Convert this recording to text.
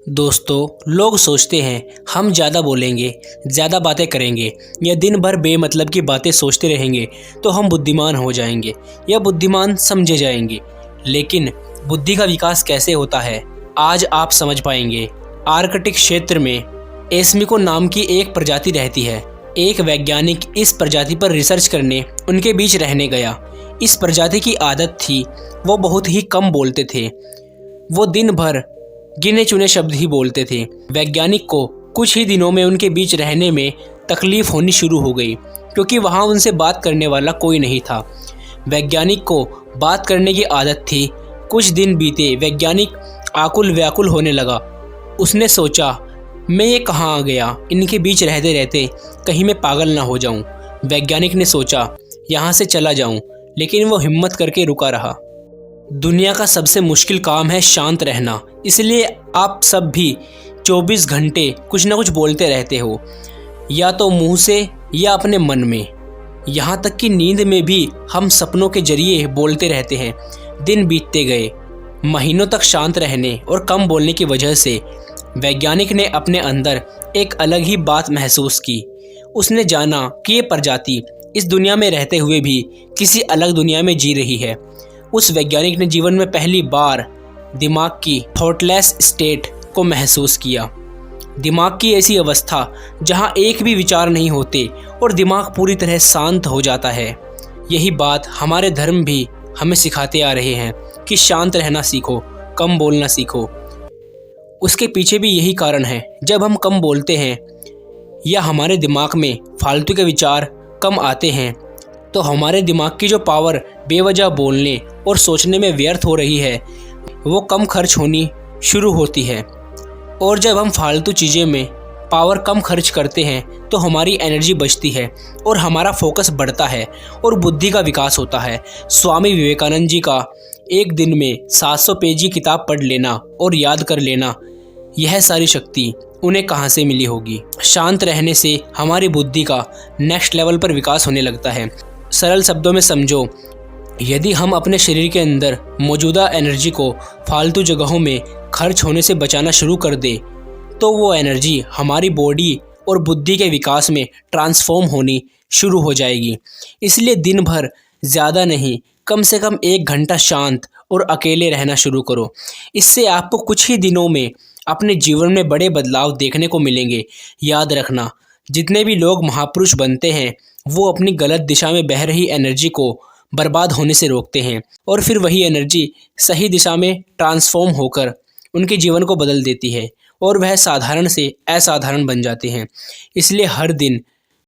दोस्तों, लोग सोचते हैं हम ज़्यादा बोलेंगे, ज़्यादा बातें करेंगे या दिन भर बेमतलब की बातें सोचते रहेंगे तो हम बुद्धिमान हो जाएंगे या बुद्धिमान समझे जाएंगे। लेकिन बुद्धि का विकास कैसे होता है, आज आप समझ पाएंगे। आर्कटिक क्षेत्र में एस्मिको नाम की एक प्रजाति रहती है। एक वैज्ञानिक इस प्रजाति पर रिसर्च करने उनके बीच रहने गया। इस प्रजाति की आदत थी, वो बहुत ही कम बोलते थे। वो दिन भर गिने चुने शब्द ही बोलते थे। वैज्ञानिक को कुछ ही दिनों में उनके बीच रहने में तकलीफ होनी शुरू हो गई, क्योंकि वहाँ उनसे बात करने वाला कोई नहीं था। वैज्ञानिक को बात करने की आदत थी। कुछ दिन बीते, वैज्ञानिक आकुल व्याकुल होने लगा। उसने सोचा, मैं ये कहाँ आ गया, इनके बीच रहते रहते कहीं मैं पागल ना हो जाऊं। वैज्ञानिक ने सोचा, यहाँ से चला जाऊं, लेकिन वो हिम्मत करके रुका रहा। दुनिया का सबसे मुश्किल काम है शांत रहना, इसलिए आप सब भी 24 घंटे कुछ ना कुछ बोलते रहते हो, या तो मुंह से या अपने मन में। यहाँ तक कि नींद में भी हम सपनों के जरिए बोलते रहते हैं। दिन बीतते गए। महीनों तक शांत रहने और कम बोलने की वजह से वैज्ञानिक ने अपने अंदर एक अलग ही बात महसूस की। उसने जाना कि ये प्रजाति इस दुनिया में रहते हुए भी किसी अलग दुनिया में जी रही है। उस वैज्ञानिक ने जीवन में पहली बार दिमाग की थॉटलेस स्टेट को महसूस किया। दिमाग की ऐसी अवस्था जहां एक भी विचार नहीं होते और दिमाग पूरी तरह शांत हो जाता है। यही बात हमारे धर्म भी हमें सिखाते आ रहे हैं कि शांत रहना सीखो, कम बोलना सीखो। उसके पीछे भी यही कारण है। जब हम कम बोलते हैं या हमारे दिमाग में फालतू के विचार कम आते हैं, तो हमारे दिमाग की जो पावर बेवजह बोलने और सोचने में व्यर्थ हो रही है, वो कम खर्च होनी शुरू होती है। और जब हम फालतू चीज़ें में पावर कम खर्च करते हैं तो हमारी एनर्जी बचती है और हमारा फोकस बढ़ता है और बुद्धि का विकास होता है। स्वामी विवेकानंद जी का एक दिन में 700 पेज की किताब पढ़ लेना और याद कर लेना, यह सारी शक्ति उन्हें कहाँ से मिली होगी। शांत रहने से हमारी बुद्धि का नेक्स्ट लेवल पर विकास होने लगता है। सरल शब्दों में समझो, यदि हम अपने शरीर के अंदर मौजूदा एनर्जी को फालतू जगहों में खर्च होने से बचाना शुरू कर दे, तो वो एनर्जी हमारी बॉडी और बुद्धि के विकास में ट्रांसफॉर्म होनी शुरू हो जाएगी। इसलिए दिन भर ज़्यादा नहीं, कम से कम 1 घंटा शांत और अकेले रहना शुरू करो। इससे आपको कुछ ही दिनों में अपने जीवन में बड़े बदलाव देखने को मिलेंगे। याद रखना, जितने भी लोग महापुरुष बनते हैं, वो अपनी गलत दिशा में बह रही एनर्जी को बर्बाद होने से रोकते हैं और फिर वही एनर्जी सही दिशा में ट्रांसफॉर्म होकर उनके जीवन को बदल देती है और वह साधारण से असाधारण बन जाते हैं। इसलिए हर दिन